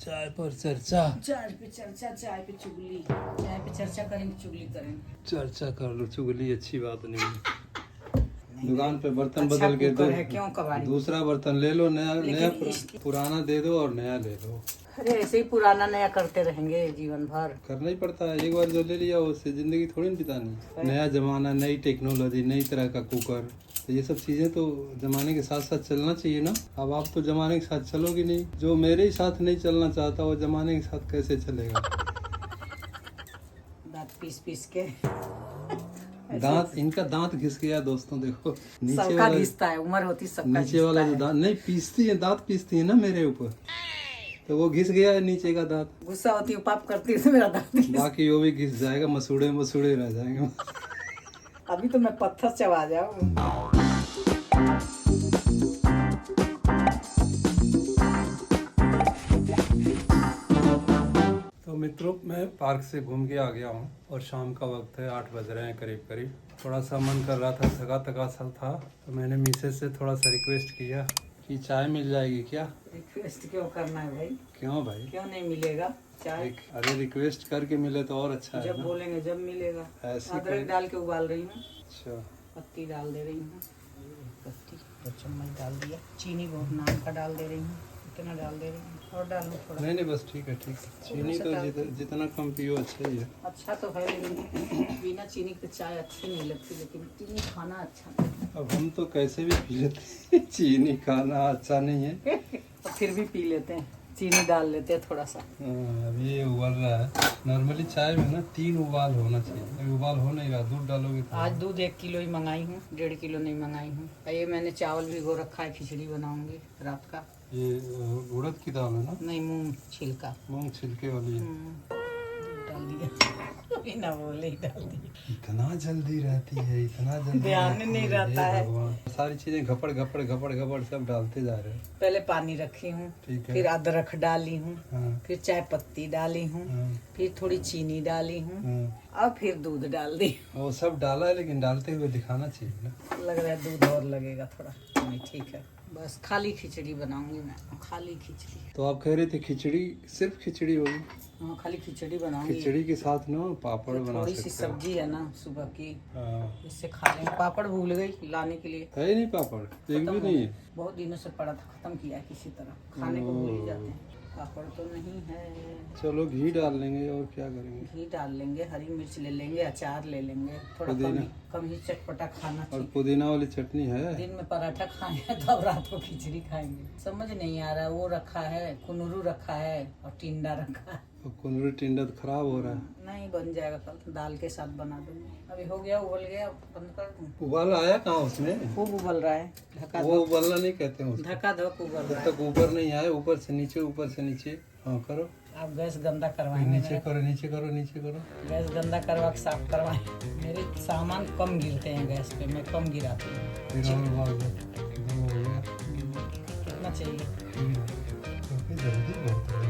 चाय पर चर्चा। चाय पे चर्चा, चाय पे चुगली, चाय पे चर्चा करेंगे, चुगली करेंगे। चर्चा कर लो, चुगली अच्छी बात नहीं है। दुकान पे बर्तन अच्छा बदल के कुकर दो, है, क्यों कबाड़ी? दूसरा बर्तन ले लो, नया नया लेकिन पुराना दे दो और नया ले लो। अरे ऐसे ही पुराना नया करते रहेंगे जीवन भर। करना ही पड़ता है, एक बार जो ले लिया उससे जिंदगी थोड़ी ना बितानी। नया जमाना, नई टेक्नोलॉजी, नई तरह का कुकर, तो ये सब चीजें तो जमाने के साथ साथ चलना चाहिए ना। अब आप तो जमाने के साथ चलोगी नहीं। जो मेरे ही साथ नहीं चलना चाहता वो जमाने के साथ कैसे चलेगा। दांत पीस पीस के दांत, इनका दांत घिस गया दोस्तों, देखो नीचे सबका वाला, घिसता है, उम्र होती सबका नीचे वाला जो घिसता है। दांत नहीं पीसती है, दांत पीसती है ना मेरे ऊपर, तो वो घिस गया है नीचे का दांत। गुस्सा होती है, पाप करती है तो मेरा दांत बाकी वो भी घिस जाएगा, मसूड़े मसूड़े रह जाएंगे। अभी तो मैं पत्थर चबा जाऊँ। तो मित्रों, मैं पार्क से घूम के आ गया हूँ और शाम का वक्त है, 8 बज रहे हैं करीब करीब। थोड़ा सा मन कर रहा था, थका थका सा था, तो मैंने मिसेज से थोड़ा सा रिक्वेस्ट किया कि चाय मिल जाएगी क्या। रिक्वेस्ट क्यों करना है भाई? क्यों भाई? क्यों नहीं मिलेगा चाय? अरे रिक्वेस्ट करके मिले तो और अच्छा है जब ना। बोलेंगे जब मिलेगा। ऐसे अदरक डाल के उबाल रही हूँ, अच्छा, पत्ती डाल दे रही हूँ, पत्ती 2 चम्मच डाल दिया, चीनी बहुत नाम का डाल दे रही हूँ, इतना डाल दे रही हूँ, और डाल लूँ थोड़ा। नहीं बस ठीक है ठीक है। चीनी तो जितना कम पियो अच्छा ही है। अच्छा तो है, लेकिन बिना चीनी के चाय अच्छी नहीं लगती, लेकिन चीनी खाना अच्छा नहीं। अब हम तो कैसे भी पी लेते हैं। चीनी खाना अच्छा नहीं है। और फिर भी पी लेते हैं, चीनी डाल लेते हैं थोड़ा सा। अभी ये उबल रहा है। नॉर्मली चाय में ना 3 उबाल होना चाहिए, उबाल हो नहीं रहा। दूध डालोगे तो आज दूध 1 किलो ही मंगाई हूँ, 1.5 किलो नहीं मंगाई हूँ। ये मैंने चावल भिगो रखा है, खिचड़ी बनाऊंगी रात का। ये उड़द की दाल है ना? नहीं, मूंग छिलका, मूंग छिलके वाली है। दूध डाल दिया, बिना बोले ही डाल दिया। इतना जल्दी रहती है, इतना जल्दी ध्यान रहती नहीं है, रहता हे है। भगवान। सारी चीजें घपड़ घपड़ घपड़ घपड़ सब डालते जा रहे हैं। पहले पानी रखी हूँ, ठीक है। फिर अदरक डाली हूँ, हाँ, फिर चाय पत्ती डाली हूँ, हाँ, फिर थोड़ी चीनी डाली हूँ, हाँ। और फिर दूध डाल दी। वो सब डाला है, लेकिन डालते हुए दिखाना चाहिए ना। लग रहा है दूध और लगेगा थोड़ा। नहीं ठीक है, बस खाली खिचड़ी बनाऊंगी मैं, खाली खिचड़ी। तो आप कह रहे थे खिचड़ी, सिर्फ खिचड़ी होगी? हाँ, खाली खिचड़ी बनाऊंगी। खिचड़ी के साथ ना पापड़ बना थोड़ी सी सकते हो। सब्जी है ना सुबह की, हाँ। इससे खा लेंगे। पापड़ भूल गई लाने के लिए, है ही नहीं पापड़, एक भी नहीं है। बहुत दिनों से पड़ा था, खत्म किया है किसी तरह, खाने को भूल ही जाते हैं। पापड़ तो नहीं है। चलो घी डाल लेंगे और क्या करेंगे। घी डाल लेंगे, हरी मिर्च ले लेंगे, अचार ले लेंगे, थोड़ा पुदीना। कम ही चटपटा खाना और चाहिए। पुदीना वाली चटनी है। दिन में पराठा खाएंगे तो अब रात को खिचड़ी खाएंगे, समझ नहीं आ रहा। वो रखा है, कुनूरू रखा है और टिंडा रखा है। और कुंदरू टिंडा तो खराब हो रहा है। नहीं, बन जाएगा कल, दाल के साथ बना दूंगी। अभी हो गया, उबल गया, बंद कर दूं। उबाल आया कहाँ उसमें? खूब उबल रहा है, ढका वो उबलना नहीं कहते हैं उसको। धक उबल रहा जब है। तक ऊपर नहीं आए, ऊपर से नीचे, ऊपर से नीचे। हाँ करो, आप गैस गंदा करवाएंगे नीचे मेरा। करो, नीचे करो, नीचे करो। गैस गंदा करवा के साफ करवाएं। मेरे सामान कम गिरते हैं गैस पे, मैं कम गिराती हूँ। फिर और उबाल दो। कितना हो गया? कितना चाहिए? क्योंकि जल्दी बहुत है।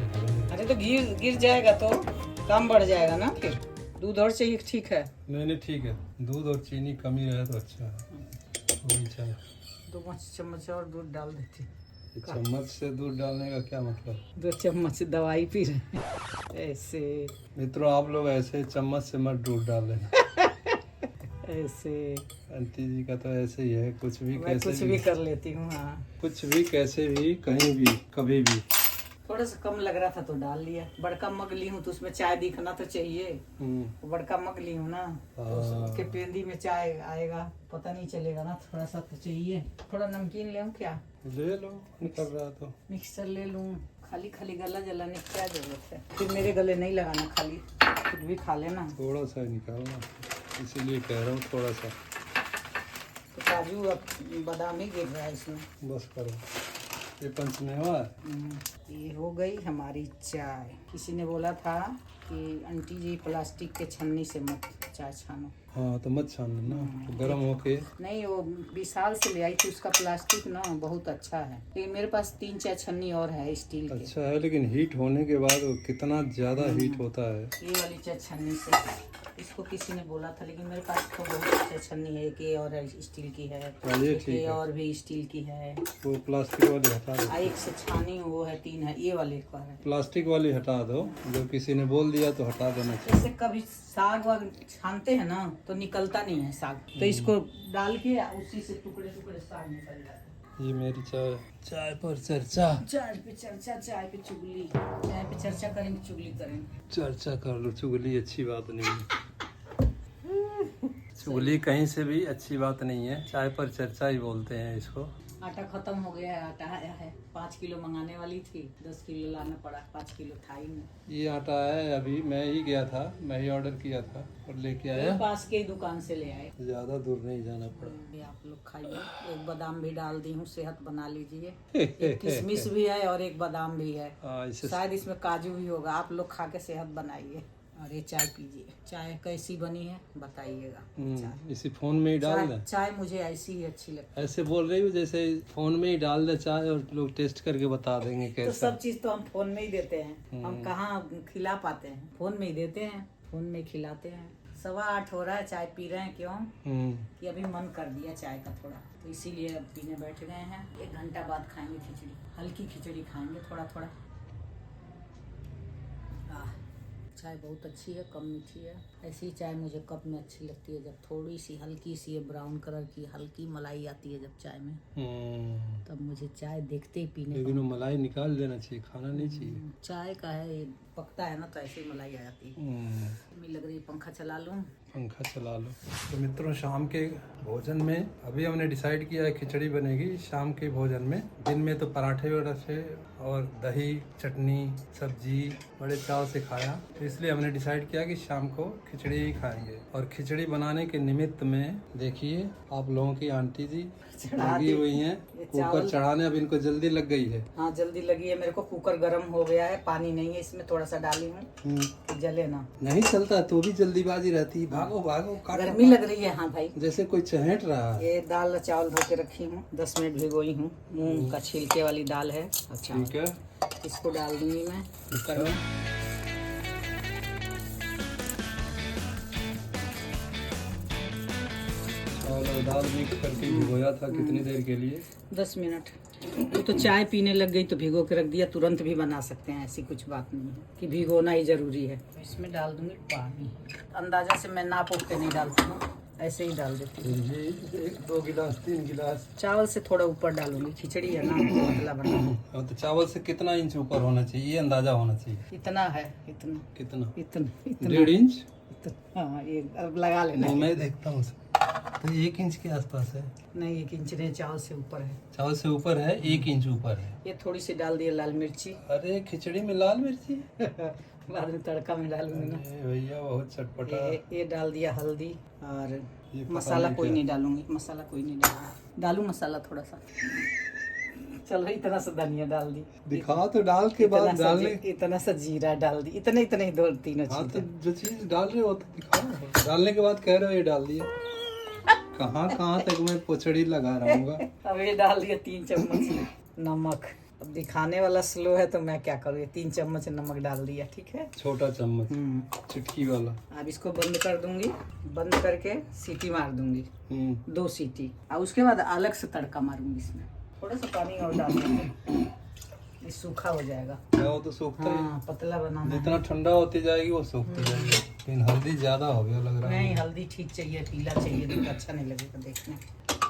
अरे तो गिर जाएगा तो कम बढ़ जाएगा ना फिर। दूध और चाहिए? ठीक है, नहीं ठीक है, दूध और चीनी कमी रहे तो अच्छा है। वही चाय। 2 चम्मच और दूध डाल देती। चम्मच से दूध डालने का क्या मतलब? 2 चम्मच दवाई पी रहे हैं ऐसे। मित्रों, आप लोग ऐसे चम्मच से मत दूध डालें। ऐसे आंटी जी का तो ऐसे ही है, कुछ भी मैं कैसे कुछ भी कर लेती हूँ। हाँ, कुछ भी कैसे भी, कहीं भी, कभी भी। थोड़ा सा कम लग रहा था तो डाल लिया। बड़का मग ली हूँ तो उसमें चाय दिखना तो चाहिए। बड़का मग ली हूँ ना, तो उसके पेंदी में चाय आएगा, पता नहीं चलेगा ना। थोड़ा सा तो चाहिए। थोड़ा नमकीन ले क्या? ले लो, निकल रहा तो। मिक्सर ले लूँ? खाली खाली गला जलाने की क्या जरूरत है? फिर मेरे गले नहीं लगाना, खाली खुद भी खा लेना। थोड़ा सा निकालना, इसीलिए कह रहा हूँ थोड़ा सा। तो काजू और बादाम ही गिर रहा है इसमें। बस करो, ये पंचमेवा है। ये हो गई हमारी चाय। किसी ने बोला था कि आंटी जी प्लास्टिक के छन्नी से मत चाय छानो। हाँ तो मत छानना ना, तो गर्म होके। नहीं, वो विशाल से ले आई थी, उसका प्लास्टिक ना बहुत अच्छा है। लेकिन मेरे पास 3 चाय छन्नी और है स्टील के। अच्छा है, लेकिन हीट होने के बाद वो कितना ज्यादा हीट होता है। ये वाली चाय छन्नी से इसको किसी ने बोला था, लेकिन मेरे पास तो बहुत अच्छे छन्नी है। एक ये और है, स्टील की है, ये एक ठीक ये है। और भी स्टील की है। वो प्लास्टिक वाली हटा दो, एक से छानी वो है, 3 है, ये वाले एक है। प्लास्टिक वाली हटा दो, जो किसी ने बोल दिया तो हटा देना चाहिए। जैसे कभी साग वाग छानते हैं ना तो निकलता नहीं है साग, तो इसको डाल के उसी से टुकड़े टुकड़े साग निकल जाते हैं। ये मेरी चाय, चाय पर चर्चा, चाय पे चर्चा, चाय पे चुगली, चाय पे चर्चा करेंगे, चुगली करेंगे। चर्चा कर लो, चुगली अच्छी बात नहीं है। चुगली कहीं से भी अच्छी बात नहीं है, चाय पर चर्चा ही बोलते हैं इसको। आटा खत्म हो गया है, आटा आया है। 5 किलो मंगाने वाली थी, 10 किलो लाना पड़ा, 5 किलो था ही नहीं। ये आटा है, अभी मैं ही गया था, मैं ही ऑर्डर किया था और लेके आया। पास के ही दुकान से ले आए। ज्यादा दूर नहीं जाना पड़ा। ये आप लोग खाइए। एक बादाम भी डाल दी हूँ, सेहत बना लीजिए। एक किशमिश भी है और एक बादाम भी है, इसे शायद इसमें काजू भी होगा। आप लोग खा के सेहत बनाइए और ये चाय पीजिए। चाय कैसी बनी है बताइएगा। इसी फोन में ही डाल दे। चाय मुझे ऐसी ही अच्छी लगती है। ऐसे बोल रही हूँ जैसे फोन में ही डाल दे चाय और लोग टेस्ट करके बता देंगे तो कैसा। सब चीज तो हम फोन में ही देते हैं, हम कहाँ खिला पाते हैं। फोन में ही देते हैं, फोन में ही खिलाते हैं। 7:15 हो रहा है, चाय पी रहे हैं। क्यों कि अभी मन कर दिया चाय का थोड़ा, तो इसीलिए अब पीने बैठ गए हैं। 1 घंटा बाद खाएंगे खिचड़ी, हल्की खिचड़ी खाएंगे थोड़ा थोड़ा। चाय बहुत अच्छी है, कम मीठी है। ऐसी चाय मुझे कप में अच्छी लगती है, जब थोड़ी सी हल्की सी ब्राउन कलर की हल्की मलाई आती है जब चाय में, तब मुझे चाय देखते ही पीने लेकिन वो मलाई निकाल देना चाहिए, खाना नहीं चाहिए। चाय का है, ये पकता है ना तो ऐसे ही मलाई आ जाती है। मुझे लग रही है पंखा चला लूँ। पंखा चला लो। तो मित्रों, शाम के भोजन में अभी हमने डिसाइड किया है खिचड़ी बनेगी शाम के भोजन में। दिन में तो पराठे वराठे और दही चटनी सब्जी बड़े चाव से खाया, तो इसलिए हमने डिसाइड किया कि शाम को खिचड़ी ही खाएंगे। और खिचड़ी बनाने के निमित्त में देखिए आप लोगों की आंटी जी लगी हुई हैं कुकर चढ़ाने। अब इनको जल्दी लग गई है। हाँ जल्दी लगी है मेरे को। कुकर गर्म हो गया है, पानी नहीं है इसमें, थोड़ा सा डाली हूँ, जले ना। नहीं चलता तो भी जल्दीबाजी रहती है, भागो भागो काटो। गर्मी लग रही है। हाँ भाई, जैसे कोई चहेट रहा है। ये दाल चावल धो के रखी हूँ, 10 मिनट भिगोई हूँ। मूंग का छिलके वाली दाल है। अच्छा ठीक है, इसको डाल दूंगी मैं कुकर में। और दाल मिक्स करके भिगोया था कितनी देर के लिए? 10 मिनट। वो तो चाय पीने लग गई तो भिगो के रख दिया, तुरंत भी बना सकते हैं, ऐसी कुछ बात नहीं है कि भिगोना ही जरूरी है। इसमें डाल दूंगी पानी। अंदाजा से मैं नाप उप के नहीं डालती हूँ, ऐसे ही डाल देती हूँ। ये 1-2 गिलास 3 गिलास चावल से थोड़ा ऊपर डालूंगी, खिचड़ी है ना पतला बना। तो चावल से कितना इंच ऊपर होना चाहिए, ये अंदाजा होना चाहिए? इतना है, इतना कितना? इतना इतना 1.5 इंच? हाँ ये अब लगा लेना। नहीं, मैं देखता हूँ तो 1 इंच के आसपास है। नहीं 1 इंच नहीं, चावल से ऊपर है। चावल से ऊपर है, 1 इंच ऊपर है। ये थोड़ी सी डाल दिया लाल मिर्ची। अरे खिचड़ी में लाल मिर्ची? बाद में तड़का में डालूंगी ना। अरे भैया बहुत चटपटा। ये डाल दिया हल्दी, और ये पता मसाला नहीं कोई क्या। नहीं डालूंगी, मसाला कोई नहीं डालूंगी। डालू मसाला थोड़ा सा, चलो इतना सा धनिया डाल दी। दिखा तो डाल के बाद डालने। इतना सा जीरा डाल दी, इतने इतने ही 2-3 हाँ तो चीज। जो चीज डाल रहे हो तो दिखाओ। डालने के बाद कह रहे हो ये डाल दिया। कहाँ तक मैं पोचड़ी लगा रहा हूँ। अब ये डाल दिया 3 चम्मच नमक। अब दिखाने वाला स्लो है तो मैं क्या करूँ, ये 3 चम्मच नमक डाल दिया। ठीक है, छोटा चम्मच, चुटकी वाला। अब इसको बंद कर दूंगी, बंद करके सीटी मार दूंगी 2 सीटी, और उसके बाद अलग से तड़का मारूंगी। इसमें थोड़ा सा पानी और डाल दूंगी, ये सूखा हो जाएगा। वो तो सूखता ही। हाँ पतला बनाना है। जितना ठंडा होती जाएगी वो सूखती जाएगी। लेकिन हल्दी ज्यादा हो गया लग रहा है। नहीं हल्दी ठीक चाहिए, पीला चाहिए तो अच्छा नहीं लगेगा देखने।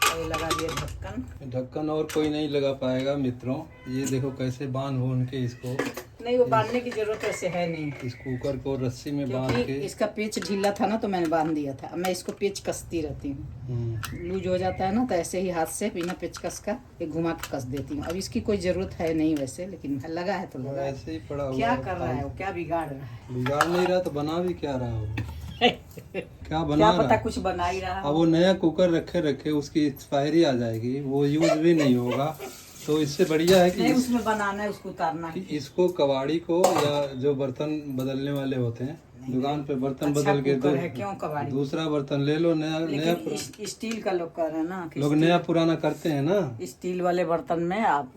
और ये लगा दिया ढक्कन। ढक्कन और कोई नहीं लगा पाएगा मित्रों। ये देखो कैसे बांध हो उनके इसको। नहीं वो बांधने की जरूरत ऐसे है नहीं, इस कुकर को रस्सी में बांध क्योंकि के। इसका पेच ढीला था ना तो मैंने बांध दिया था। अब मैं इसको पेच कसती रहती हूँ, लूज हो जाता है ना तो ऐसे ही हाथ से बिना पेच कस का एक घुमा के कस देती हूँ। अब इसकी कोई जरूरत है नहीं वैसे, लेकिन लगा है तो लगा है। ऐसे ही पड़ा हुआ क्या है। कर रहा है वो, क्या बिगाड़ रहा है? बिगाड़ नहीं रहा तो बना भी क्या रहा हो। क्या बना क्या रहा? पता कुछ बना ही रहा। अब वो नया कुकर रखे उसकी एक्सपायरी आ जाएगी, वो यूज भी नहीं होगा। तो इससे बढ़िया है नहीं कि उसमें बनाना है, उसको उतारना है। इसको कबाड़ी को या जो बर्तन बदलने वाले होते हैं दुकान पे बर्तन अच्छा बदल के कुकर है, क्यों कबाड़ी? दूसरा बर्तन ले लो। नया लेकिन स्टील का लोग कर रहे हैं ना, कि लोग नया पुराना करते हैं ना। स्टील वाले बर्तन में आप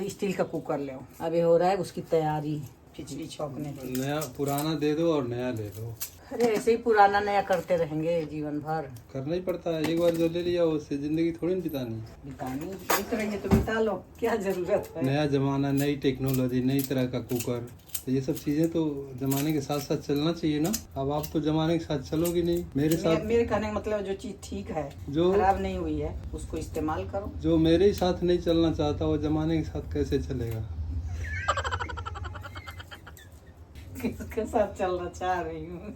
स्टील का कुकर ले। अभी हो रहा है उसकी तैयारी खिचड़ी छौंकने की। नया पुराना दे दो और नया ले दो। अरे ऐसे ही पुराना नया करते रहेंगे जीवन भर। करना ही पड़ता है, एक बार जो ले लिया उससे जिंदगी थोड़ी ना बितानी। बितानी बीत रही है तो बिता लो, क्या जरूरत है। नया जमाना, नई टेक्नोलॉजी, नई तरह का कुकर, तो ये सब चीजें तो जमाने के साथ साथ चलना चाहिए ना। अब आप तो जमाने के साथ चलोगी नहीं। मेरे साथ, मेरे कहने का मतलब जो चीज ठीक है, जो खराब नहीं हुई है, उसको इस्तेमाल करो। जो मेरे ही साथ नहीं चलना चाहता वो जमाने के साथ कैसे चलेगा। किसके साथ चलना चाह रही हूँ?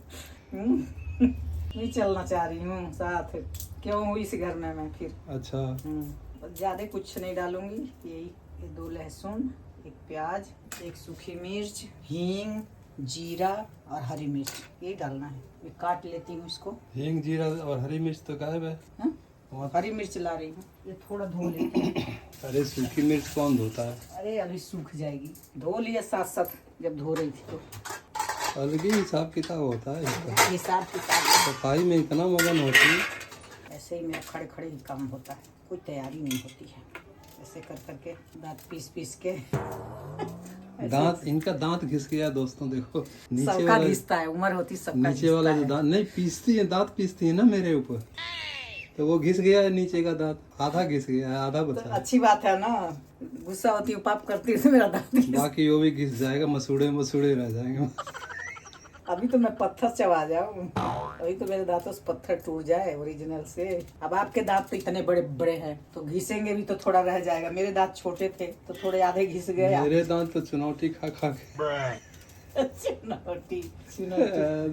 नहीं चलना चाह रही हूँ साथ। क्यों हुई इस घर में मैं फिर? अच्छा, ज्यादा कुछ नहीं डालूंगी। यही ये 2 लहसुन, 1 प्याज, 1 सूखी मिर्च, हींग, जीरा और हरी मिर्च, यही डालना है। मैं काट लेती हूँ इसको। हींग, जीरा और हरी मिर्च तो गायब है। हाँ? हरी मिर्च ला रही हूँ, ये थोड़ा धो लेती हूँ। अरे सूखी मिर्च कौन धोता है? अरे अभी सूख जाएगी, धो लिया साथ साथ जब धो रही थी तो। अलग ही हिसाब किताब होता है इसका। हिसाब किताब सफाई में इतना मगन होती है। ऐसे ही मेरा खड़े खड़े ही काम होता है, कोई तैयारी नहीं होती है। ऐसे कर करके दांत पीस पीस के दांत, इनका दांत घिस गया दोस्तों, देखो नीचे सबका वाला, घिसता है, उम्र होती सबका नीचे वाला जो घिसता है। दांत नहीं पीसती है, दांत पीसती है ना मेरे ऊपर, तो वो घिस गया है नीचे का दांत, आधा घिस गया है, आधा तो बचा है। अच्छी बात है ना, गुस्सा होती है, पाप करती है तो मेरा दांत बाकी वो भी घिस जाएगा, मसूड़े मसूड़े रह जाएंगे। अभी तो मैं पत्थर चबा जाऊं, अभी तो मेरे दांतों से पत्थर टूट जाए ओरिजिनल से। अब आपके दांत तो इतने बड़े बड़े हैं तो घिसेंगे भी तो थोड़ा रह जाएगा। मेरे दांत छोटे थे तो थोड़े आधे घिस गए। मेरे दांत तो चुनौती खा खा के। चुनौती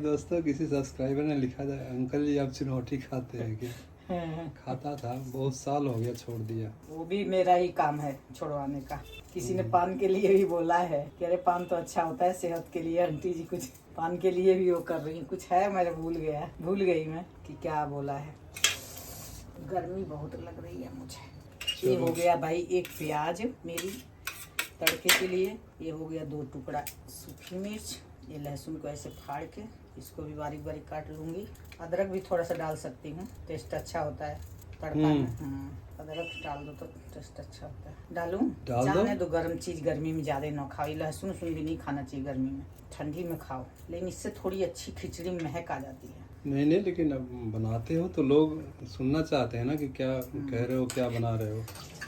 दोस्तों, किसी सब्सक्राइबर ने लिखा था, अंकल जी आप चुनौती खाते हैं क्या? हाँ, खाता था, बहुत साल हो गया, छोड़ दिया। वो भी मेरा ही काम है छुड़वाने का। किसी ने पान के लिए भी बोला है कि अरे पान तो अच्छा होता है सेहत के लिए, आंटी जी कुछ पान के लिए भी वो कर रही है। कुछ है, मैं भूल गई मैं कि क्या बोला है। गर्मी बहुत लग रही है मुझे। ये हो गया भाई 1 प्याज मेरी तड़के के लिए, ये हो गया 2 टुकड़ा सूखी मिर्च, ये लहसुन को ऐसे फाड़ के इसको भी बारीक बारीक काट लूंगी। अदरक भी थोड़ा सा डाल सकती हूँ, टेस्ट अच्छा होता है तड़का में। अदरक डाल दो तो टेस्ट अच्छा होता है। डालूं? जाने दो, गर्म चीज गर्मी में ज्यादा न खाओ। लहसुन भी नहीं खाना चाहिए गर्मी में, ठंडी में खाओ, लेकिन इससे थोड़ी अच्छी खिचड़ी महक आ जाती है। नहीं, लेकिन अब बनाते हो तो लोग सुनना चाहते हैं ना कि क्या कह रहे हो, क्या बना रहे हो।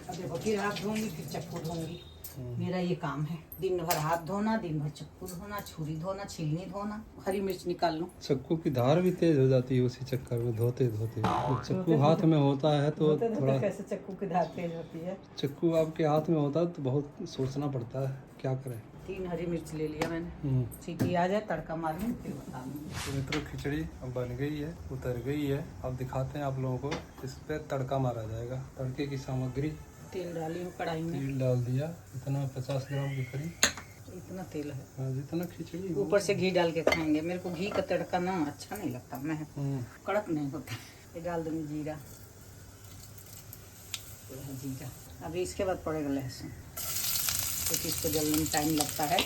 अब देखो, फिर हाथ धोंगी, फिर चक्कू धोंगी। मेरा ये काम है, दिन भर हाथ धोना, दिन भर चक्कू धोना, छुरी धोना, छिलनी धोना। हरी मिर्च निकाल लूं। चक्कू की धार भी तेज हो जाती है उसी चक्कर में, धोते धोते। चक्कू हाथ में होता है तो थोड़ा, कैसे चक्कू की धार तेज होती है? चक्कू आपके हाथ में होता है तो बहुत सोचना पड़ता है, क्या करें। 3 हरी मिर्च ले लिया मैंने, सीटी आ जाए तड़का मार लूं, फिर बता दूंगी। मित्रों, खिचड़ी अब बन गई है, उतर गई है। अब दिखाते हैं आप लोगों को, इस पे तड़का मारा जाएगा। तड़के की सामग्री, तेल डाली हूँ कढ़ाई में, तेल डाल दिया, इतना 50 ग्राम के करीब, इतना तेल है। हाँ, जितना खिचड़ी हो। ऊपर से घी डाल के खाएंगे। मेरे को घी का तड़का ना अच्छा नहीं लगता, मैं कड़क नहीं होता। ये डाल दूंगी जीरा, जीरा। अभी इसके बाद पड़ेगा लहसुन, क्योंकि इसको जलने में टाइम लगता है।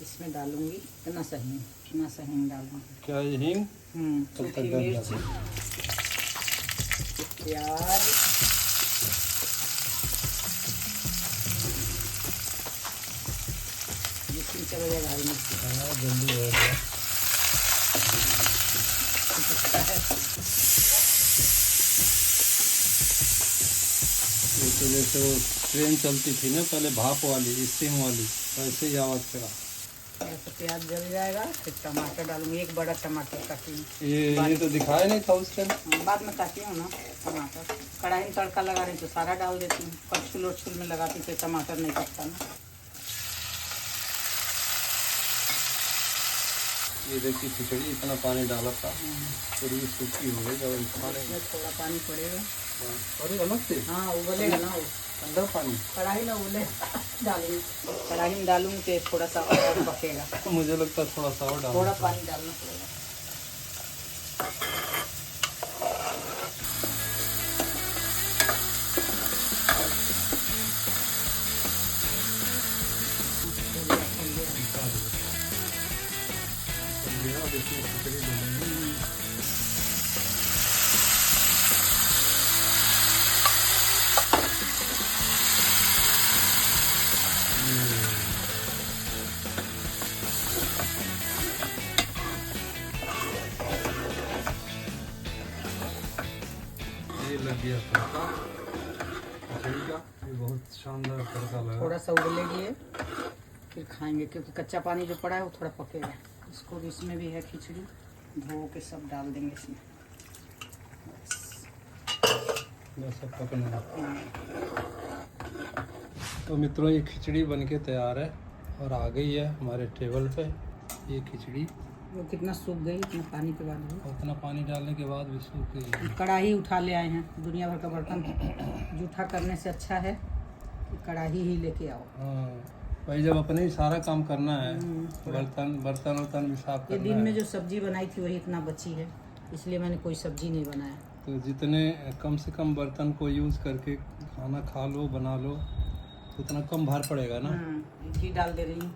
इसमें डालूंगी इतना सही डालूंगी। क्या ये हींग? सूखी मिर्च, प्याज, जिसमें चला जाएगा हरी मिर्च। जल्दी हो गया। तो जैसे वो ट्रेन चलती थी ना पहले, भाप वाली, स्टीम वाली, वैसे ही आवाज करा। तो प्याज जल जाएगा, फिर टमाटर डालूंगी, 1 बड़ा टमाटर काटी हूँ। ये तो दिखाया नहीं था उस टाइम। बाद में काटी हूँ ना टमाटर। कढ़ाई में तड़का लगा रही तो सारा डाल देती हूँ। कड़छुल उड़छुल में लगाती तो टमाटर नहीं पकता ना। ये देखिए खिचड़ी, इतना पानी डाला था, पूरी सूखी हो गई। और इसमें थोड़ा पानी पड़ेगा। अरे अलग से, हाँ उबलेगा ना वो, अंदर पानी। कढ़ाई में उबले डालूंगी, कढ़ाई में डालूंगी तो थोड़ा सा और पकेगा। मुझे लगता है थोड़ा सा और डालना, थोड़ा पानी डालना पड़ेगा। खिचड़ी बनेगी। लग गया तड़का खिचड़ी का। ये बहुत शानदार तड़का लगा। थोड़ा सा उबलेगी ये, फिर खाएंगे, क्योंकि कच्चा पानी जो पड़ा है वो थोड़ा पकेगा। इसको भी, इसमें भी है खिचड़ी, धो के सब डाल देंगे इसमें। बस सब पकना। तो मित्रों ये खिचड़ी बनके तैयार है और आ गई है हमारे टेबल पे ये खिचड़ी। वो कितना सूख गई इतना पानी के बाद भी। उतना पानी डालने के बाद भी सूख गई। कढ़ाई उठा ले आए हैं, दुनिया भर का बर्तन जूठा करने से अच्छा है कि कढ़ाई ही लेके आओ। हाँ भाई, जब अपने ही सारा काम करना है, बर्तन भी साफ करना ये दिन में है। जो सब्जी बनाई थी वही इतना बची है, इसलिए मैंने कोई सब्जी नहीं बनाया। तो जितने कम से कम बर्तन को यूज़ करके खाना खा लो, बना लो, तो उतना कम भार पड़ेगा ना। घी डाल दे रही हूँ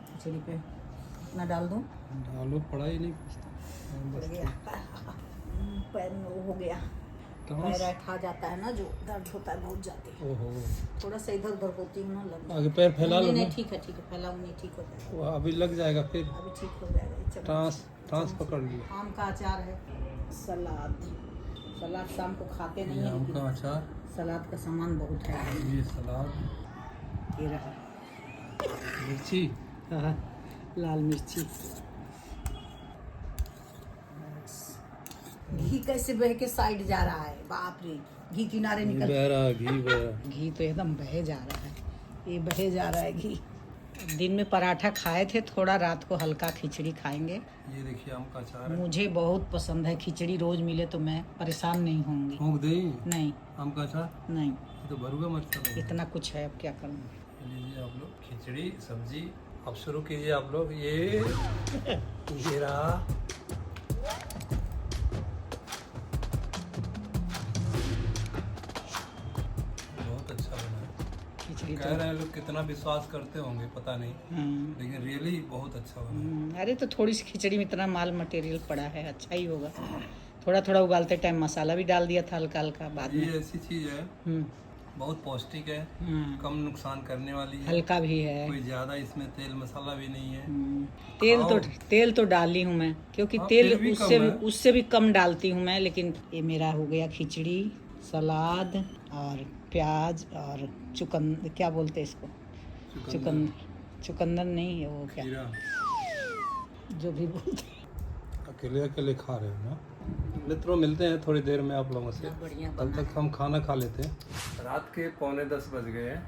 खिचड़ी पे। इतना डाल दूँ? डालो, पड़ा ही नहीं बस। पैर में वो हो गया, पैर ऐठा जाता है ना, जो दर्द होता है बहुत जाती है। ओहो, थोड़ा सा इधर उधर होती हूँ ना, लग आगे पैर फैला लो नहीं, ना। ठीक है फैलाऊँ नहीं, ठीक हो जाएगा। वो अभी लग जाएगा, फिर अभी ठीक हो जाएगा। ट्रांस पकड़ लियो। आम का अचार है, सलाद शाम को खाते नहीं ये है, आम लेकिन का अचार, सलाद का सामान बहुत है। ये सलाद, ये रहा मिर्ची, लाल मिर्ची। घी कैसे बह के साइड जा रहा है, बाप रे, घी किनारे घी निकल, बह रहा, घी बह रहा। घी तो एकदम बहे जा रहा है, ये बहे जा रहा है घी। दिन में पराठा खाए थे, थोड़ा रात को हल्का खिचड़ी खाएंगे। ये देखिए आम का अचार है। मुझे बहुत पसंद है खिचड़ी, रोज मिले तो मैं परेशान नहीं होंगी। फूंक दे नहीं आम का अचार, नहीं, ये तो भरुआ मरचा लगा। इतना कुछ है, अब क्या करूँगी। लीजिए आप लोग खिचड़ी सब्जी, अब शुरू कीजिए आप लोग। ये रहा, बहुत अच्छा बना है। खिचड़ी कह रहे हैं लोग कितना विश्वास करते होंगे पता नहीं, लेकिन रियली बहुत अच्छा बना है। अरे तो थोड़ी सी खिचड़ी में इतना माल मटेरियल पड़ा है, अच्छा ही होगा। थोड़ा थोड़ा उबालते टाइम मसाला भी डाल दिया था हल्का हल्का बाद में। ये ऐसी चीज है, हम्म, बहुत पौष्टिक है, कम नुकसान करने वाली है, हल्का भी है। कोई ज्यादा इसमें तेल मसाला भी नहीं है। तेल तो डाली हूँ मैं, क्योंकि हाँ, तेल तेल भी कम है। उससे भी कम डालती हूँ मैं। लेकिन ये मेरा हो गया खिचड़ी, सलाद और प्याज और क्या बोलते हैं इसको, चुकंदर नहीं है, वो क्या, खीरा। जो भी बोलते अकेले अकेले खा रहे हो ना। मित्रों, मिलते हैं थोड़ी देर में आप लोगों से, हैं। बढ़िया तब तक हम खाना खा लेते हैं। रात के 9:45 बज गए हैं,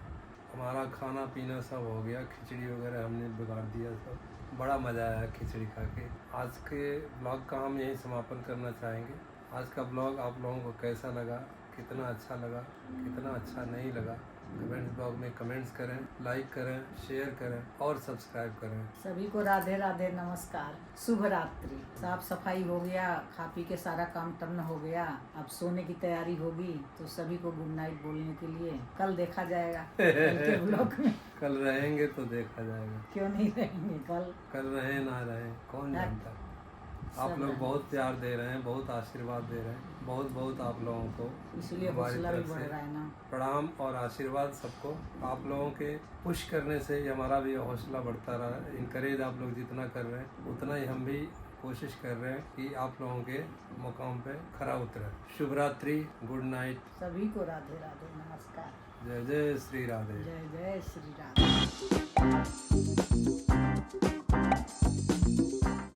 हमारा खाना पीना सब हो गया, खिचड़ी वगैरह हमने बिगाड़ दिया सब। बड़ा मज़ा आया खिचड़ी खा के। आज के ब्लॉग का हम यही समापन करना चाहेंगे। आज का ब्लॉग आप लोगों को कैसा लगा, कितना अच्छा लगा, कितना अच्छा नहीं लगा, कमेंट्स बॉक्स में कमेंट्स करें, लाइक करें, शेयर करें और सब्सक्राइब करें। सभी को राधे राधे, नमस्कार, शुभ रात्रि। साफ सफाई हो गया, खा पी के सारा काम टर्न हो गया, अब सोने की तैयारी होगी। तो सभी को गुड नाइट बोलने के लिए कल देखा जाएगा कल के ब्लॉग में। कल रहेंगे तो देखा जाएगा, क्यों नहीं रहेंगे, कल रहे ना रहे कौन जानता। आप लोग बहुत प्यार दे रहे हैं, बहुत आशीर्वाद दे रहे हैं, बहुत बहुत आप लोगों को इसलिए हमारी हौसला भी तरफ बढ़ से रहा है ना। प्रणाम और आशीर्वाद सबको। आप लोगों के पुश करने से ही हमारा भी हौसला बढ़ता रहा। इनकरेज आप लोग जितना कर रहे हैं उतना ही हम भी कोशिश कर रहे हैं कि आप लोगों के मुकाम पे खरा उतरे। शुभ रात्रि, गुड नाइट, सभी को राधे राधे, नमस्कार, जय जय श्री राधे। जय जय श्री राधे।